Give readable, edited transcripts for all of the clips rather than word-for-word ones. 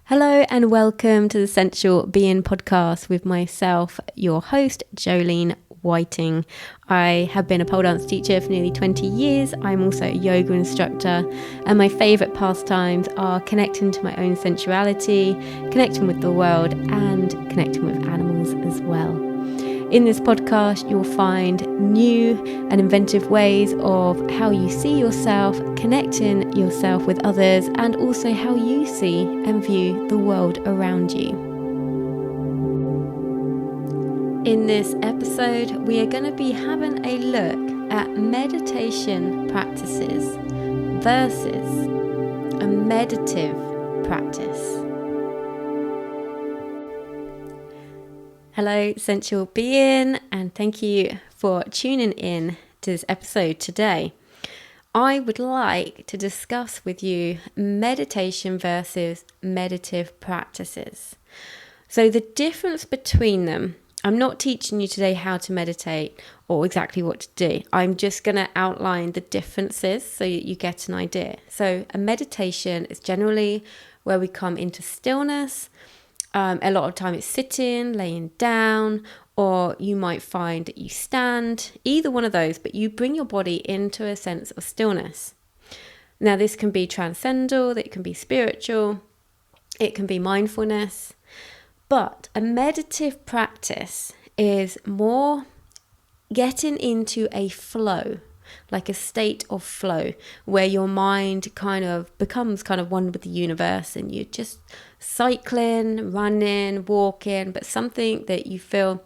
Hello and welcome to the Sensual Being podcast with myself, your host, Jolene Whiting. I have been a pole dance teacher for nearly 20 years. I'm also a yoga instructor, and my favourite pastimes are connecting to my own sensuality, connecting with the world, and connecting with animals as well. In this podcast, you'll find new and inventive ways of how you see yourself, connecting yourself with others, and also how you see and view the world around you. In this episode, we are going to be having a look at meditation practices versus a meditative practice. Hello, Sensual Being, and thank you for tuning in to this episode today. I would like to discuss with you meditation versus meditative practices. So the difference between them, I'm not teaching you today how to meditate or exactly what to do. I'm just going to outline the differences so you get an idea. So a meditation is generally where we come into stillness. A lot of time it's sitting, laying down, or you might find that you stand, either one of those, but you bring your body into a sense of stillness. Now, this can be transcendental, it can be spiritual, it can be mindfulness, but a meditative practice is more getting into a flow, like a state of flow where your mind kind of becomes kind of one with the universe and you're just cycling, running, walking, but something that you feel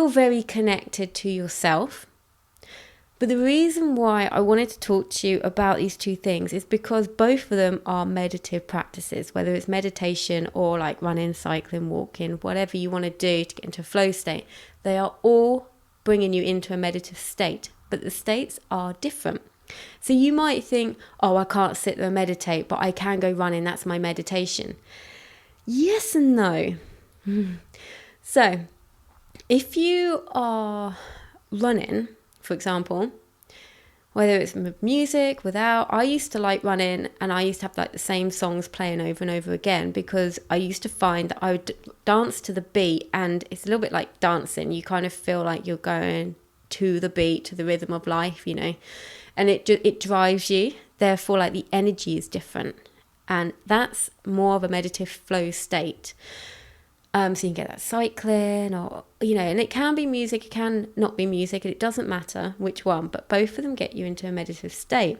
very connected to yourself. But the reason why I wanted to talk to you about these two things is because both of them are meditative practices, whether it's meditation or like running, cycling, walking, whatever you want to do to get into a flow state. They are all bringing you into a meditative state, but the states are different. So you might think, oh, I can't sit there and meditate, but I can go running, that's my meditation. Yes and no. So if you are running, for example, whether it's with music, without, I used to like running and I used to have like the same songs playing over and over again because I used to find that I would dance to the beat, and it's a little bit like dancing. You kind of feel like you're going to the beat, to the rhythm of life, you know, and it drives you. Therefore, like the energy is different, and that's more of a meditative flow state. So you can get that cycling, or you know, and it can be music, it can not be music, and it doesn't matter which one, but both of them get you into a meditative state.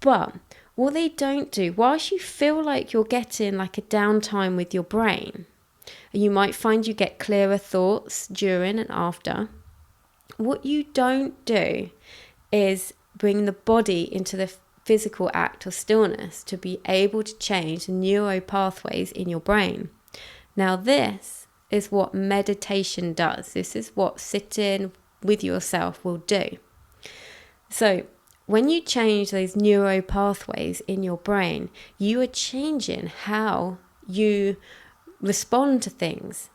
But what they don't do, whilst you feel like you're getting like a downtime with your brain, and you might find you get clearer thoughts during and after, what you don't do is bring the body into the physical act of stillness to be able to change the neuro pathways in your brain. Now, this is what meditation does. This is what sitting with yourself will do. So when you change those neuro pathways in your brain, you are changing how you respond to things.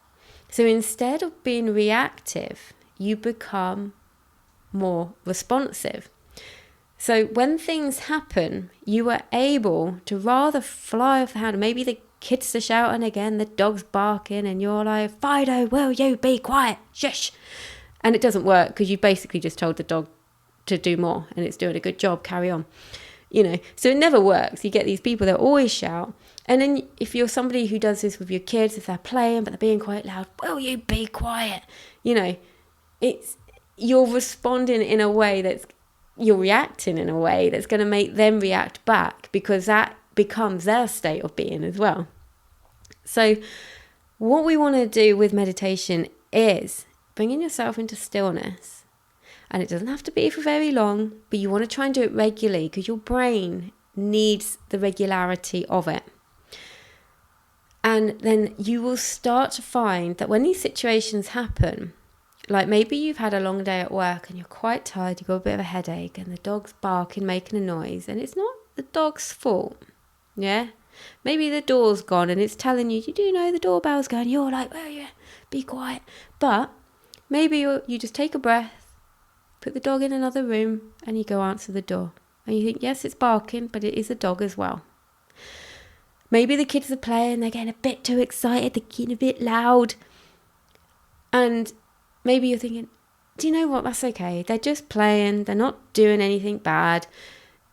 So instead of being reactive, you become more responsive. So when things happen, you are able to rather fly off the handle. Maybe the kids are shouting again, the dog's barking, and you're like, Fido, will you be quiet? Shush. And it doesn't work because you basically just told the dog to do more and it's doing a good job, carry on. You know, so it never works. You get these people that always shout. And then if you're somebody who does this with your kids, if they're playing but they're being quite loud, will you be quiet? You know, you're responding in a way you're reacting in a way that's going to make them react back, because that becomes their state of being as well. So what we want to do with meditation is bringing yourself into stillness. And it doesn't have to be for very long, but you want to try and do it regularly because your brain needs the regularity of it. And then you will start to find that when these situations happen, like maybe you've had a long day at work and you're quite tired, you've got a bit of a headache, and the dog's barking, making a noise, and it's not the dog's fault. Yeah? Maybe the door's gone and it's telling you do know the doorbell's going. You're like, well, yeah, be quiet. But maybe you just take a breath, put the dog in another room, and you go answer the door. And you think, yes, it's barking, but it is a dog as well. Maybe the kids are playing, they're getting a bit too excited, they're getting a bit loud. And maybe you're thinking, do you know what? That's okay. They're just playing. They're not doing anything bad.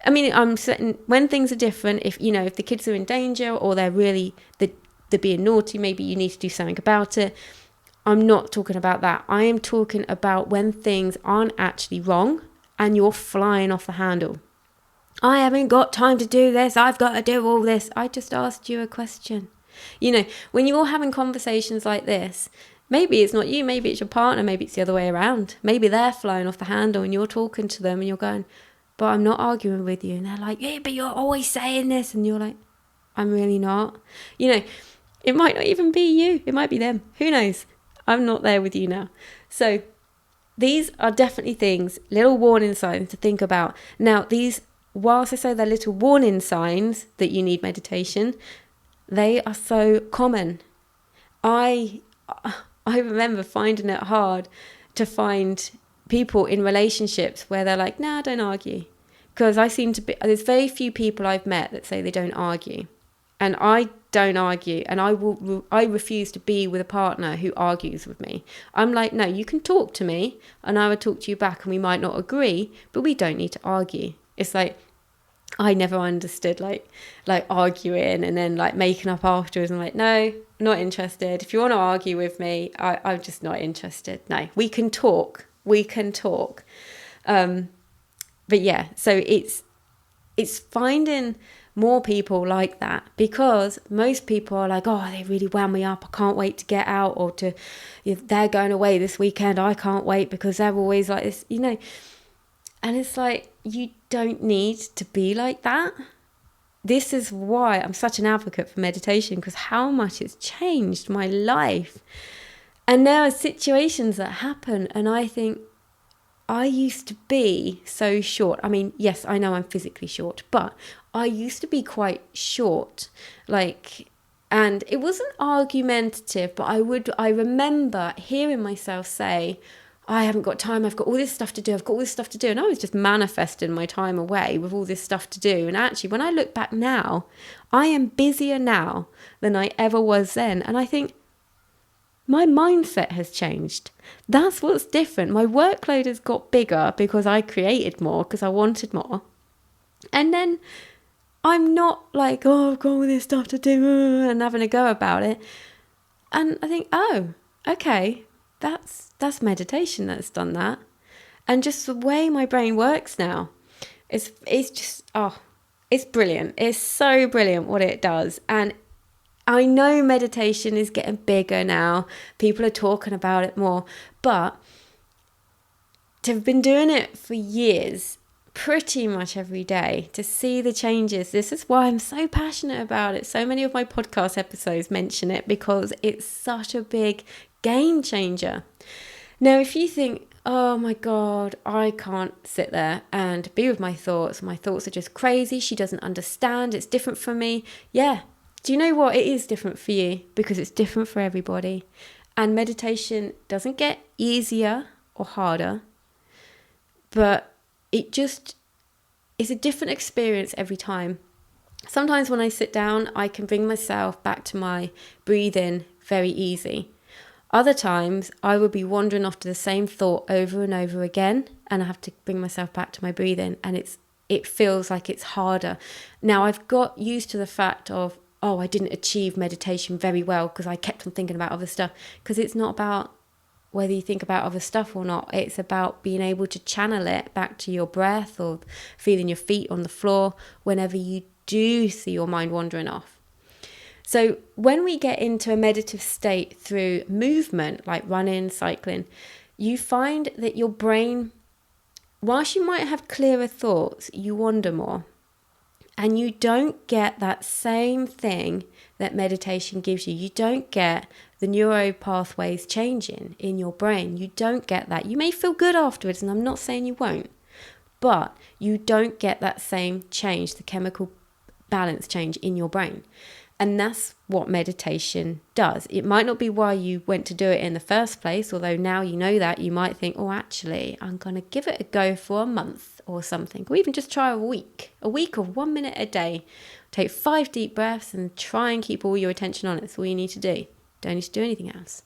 I mean, I'm certain when things are different, if the kids are in danger or they're being naughty, maybe you need to do something about it. I'm not talking about that. I am talking about when things aren't actually wrong and you're flying off the handle. I haven't got time to do this. I've got to do all this. I just asked you a question. When you're having conversations like this, maybe it's not you, maybe it's your partner, maybe it's the other way around. Maybe they're flying off the handle and you're talking to them and you're going, but I'm not arguing with you. And they're like, yeah, but you're always saying this. And you're like, I'm really not. It might not even be you. It might be them. Who knows? I'm not there with you now. So these are definitely things, little warning signs to think about. Now, whilst I say they're little warning signs that you need meditation, they are so common. I remember finding it hard to find people in relationships where they're like, nah, don't argue. Because there's very few people I've met that say they don't argue. And I don't argue. And I refuse to be with a partner who argues with me. I'm like, no, you can talk to me and I would talk to you back and we might not agree, but we don't need to argue. It's like, I never understood like arguing and then like making up afterwards. I'm like, no, not interested. If you want to argue with me, I'm just not interested. No, we can talk. But yeah, so it's finding more people like that, because most people are like, oh, they really wound me up. I can't wait to get out, or they're going away this weekend. I can't wait because they're always like this, And it's like, you don't need to be like that. This is why I'm such an advocate for meditation, because how much it's changed my life. And there are situations that happen and I think, I used to be so short. I mean, yes, I know I'm physically short, but I used to be quite short. And it wasn't argumentative, but I remember hearing myself say, I haven't got time, I've got all this stuff to do. And I was just manifesting my time away with all this stuff to do. And actually, when I look back now, I am busier now than I ever was then. And I think, my mindset has changed. That's what's different. My workload has got bigger because I created more, because I wanted more. And then I'm not like, oh, I've got all this stuff to do and having a go about it. And I think, oh, okay, that's meditation that's done that. And just the way my brain works now, it's just, it's brilliant. It's so brilliant what it does. And I know meditation is getting bigger now. People are talking about it more. But to have been doing it for years, pretty much every day, to see the changes, this is why I'm so passionate about it. So many of my podcast episodes mention it, because it's such a big game changer. Now, if you think, oh my God, I can't sit there and be with my thoughts. My thoughts are just crazy. She doesn't understand. It's different for me. Yeah. Do you know what? It is different for you, because it's different for everybody. And meditation doesn't get easier or harder, but it's a different experience every time. Sometimes when I sit down, I can bring myself back to my breathing very easy. Other times I would be wandering off to the same thought over and over again, and I have to bring myself back to my breathing, and it feels like it's harder. Now, I've got used to the fact of, oh, I didn't achieve meditation very well because I kept on thinking about other stuff. Because it's not about whether you think about other stuff or not. It's about being able to channel it back to your breath, or feeling your feet on the floor whenever you do see your mind wandering off. So when we get into a meditative state through movement, like running, cycling, you find that your brain, whilst you might have clearer thoughts, you wander more. And you don't get that same thing that meditation gives you. You don't get the neuro pathways changing in your brain. You don't get that. You may feel good afterwards, and I'm not saying you won't, but you don't get that same change, the chemical balance change in your brain. And that's what meditation does. It might not be why you went to do it in the first place, although now you know that, you might think, oh, actually, I'm going to give it a go for a month or something, or even just try a week of 1 minute a day Take 5 deep breaths and try and keep all your attention on it. That's all you need to do. Don't need to do anything else.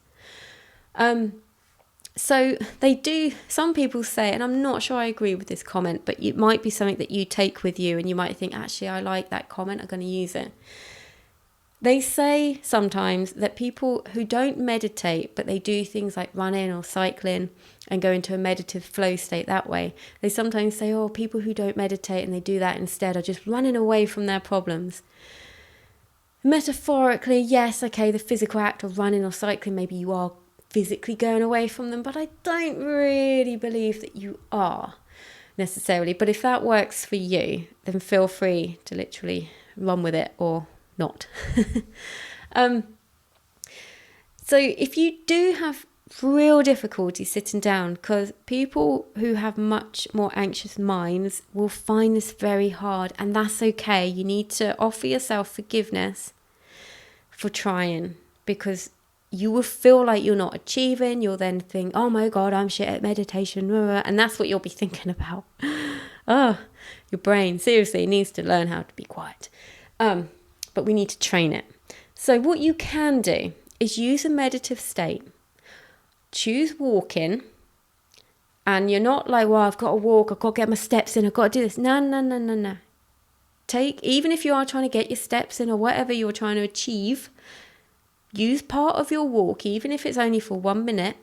So they do, some people say, and I'm not sure I agree with this comment, but it might be something that you take with you and you might think, actually, I like that comment, I'm going to use it. They say sometimes that people who don't meditate, but they do things like running or cycling and go into a meditative flow state that way, they sometimes say, oh, people who don't meditate and they do that instead are just running away from their problems. Metaphorically, yes, okay, the physical act of running or cycling, maybe you are physically going away from them, but I don't really believe that you are necessarily. But if that works for you, then feel free to literally run with it or not. So if you do have real difficulty sitting down, because people who have much more anxious minds will find this very hard, and that's okay. You need to offer yourself forgiveness for trying, because you will feel like you're not achieving. You'll then think, oh my God, I'm shit at meditation. And that's what you'll be thinking about. Oh, your brain seriously needs to learn how to be quiet. But we need to train it. So what you can do is use a meditative state. Choose walking. And you're not like, well, I've got to walk. I've got to get my steps in. I've got to do this. No. Even if you are trying to get your steps in or whatever you're trying to achieve, use part of your walk, even if it's only for 1 minute.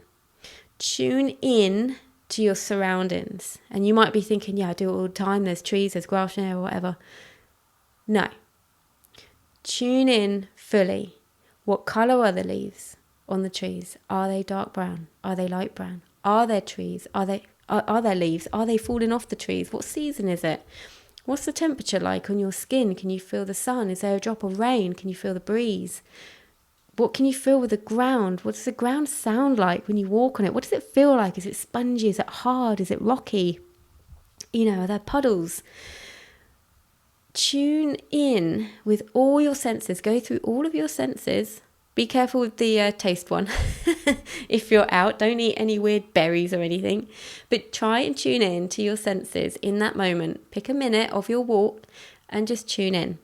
Tune in to your surroundings. And you might be thinking, yeah, I do it all the time. There's trees, there's grass in there or whatever. No. Tune in fully. What colour are the leaves on the trees? Are they dark brown? Are they light brown? Are there trees? Are there leaves? Are they falling off the trees? What season is it? What's the temperature like on your skin? Can you feel the sun? Is there a drop of rain? Can you feel the breeze? What can you feel with the ground? What does the ground sound like when you walk on it? What does it feel like? Is it spongy? Is it hard? Is it rocky? Are there puddles? Tune in with all your senses. Go through all of your senses. Be careful with the taste one. If you're out, don't eat any weird berries or anything. But try and tune in to your senses in that moment. Pick a minute of your walk and just tune in.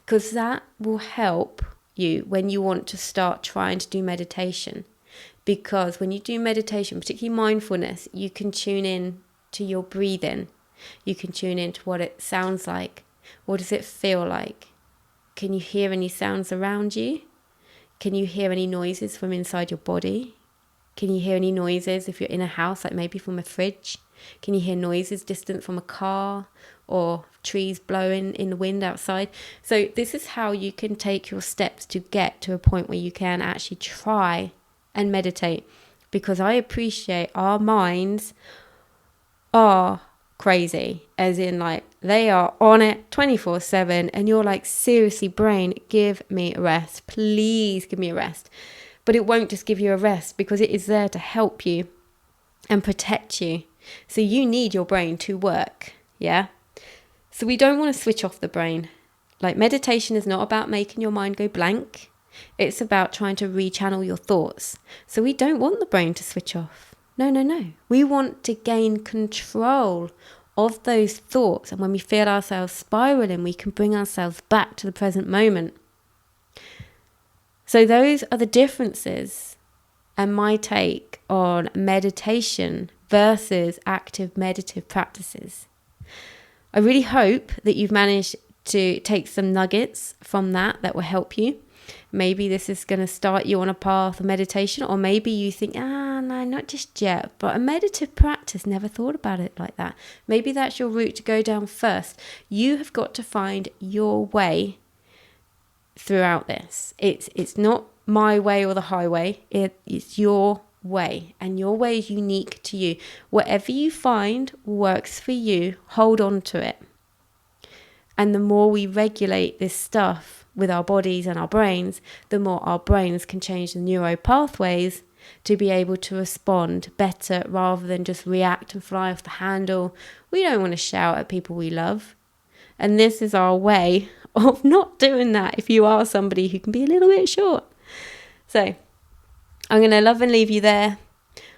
Because that will help you when you want to start trying to do meditation. Because when you do meditation, particularly mindfulness, you can tune in to your breathing. You can tune in to what it sounds like. What does it feel like? Can you hear any sounds around you? Can you hear any noises from inside your body? Can you hear any noises if you're in a house, like maybe from a fridge? Can you hear noises distant from a car or trees blowing in the wind outside? So this is how you can take your steps to get to a point where you can actually try and meditate. Because I appreciate our minds are crazy, as in like they are on it 24/7, and you're like, seriously, brain, give me a rest. Please give me a rest. But it won't just give you a rest, because it is there to help you and protect you. So you need your brain to work, yeah? So we don't want to switch off the brain. Like, meditation is not about making your mind go blank. It's about trying to rechannel your thoughts. So we don't want the brain to switch off. No. We want to gain control of those thoughts. And when we feel ourselves spiraling, we can bring ourselves back to the present moment. So those are the differences and my take on meditation versus active meditative practices. I really hope that you've managed to take some nuggets from that will help you. Maybe this is going to start you on a path of meditation, or maybe you think, no, not just yet, but a meditative practice, never thought about it like that. Maybe that's your route to go down first. You have got to find your way throughout this. It's not my way or the highway. It's your way, and your way is unique to you. Whatever you find works for you, hold on to it. And the more we regulate this stuff with our bodies and our brains, the more our brains can change the neuro pathways to be able to respond better rather than just react and fly off the handle. We don't want to shout at people we love. And this is our way of not doing that if you are somebody who can be a little bit short. So I'm going to love and leave you there.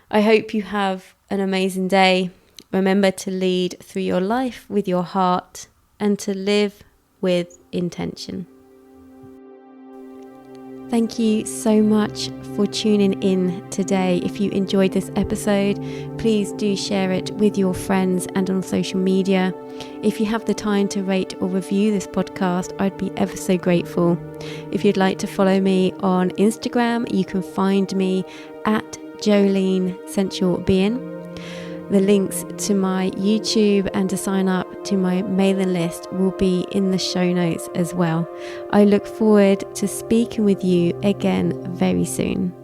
I hope you have an amazing day. Remember to lead through your life with your heart and to live with intention. Thank you so much for tuning in today. If you enjoyed this episode, please do share it with your friends and on social media. If you have the time to rate or review this podcast, I'd be ever so grateful. If you'd like to follow me on Instagram, you can find me at Jolene Sensual Being. The links to my YouTube and to sign up to my mailing list will be in the show notes as well. I look forward to speaking with you again very soon.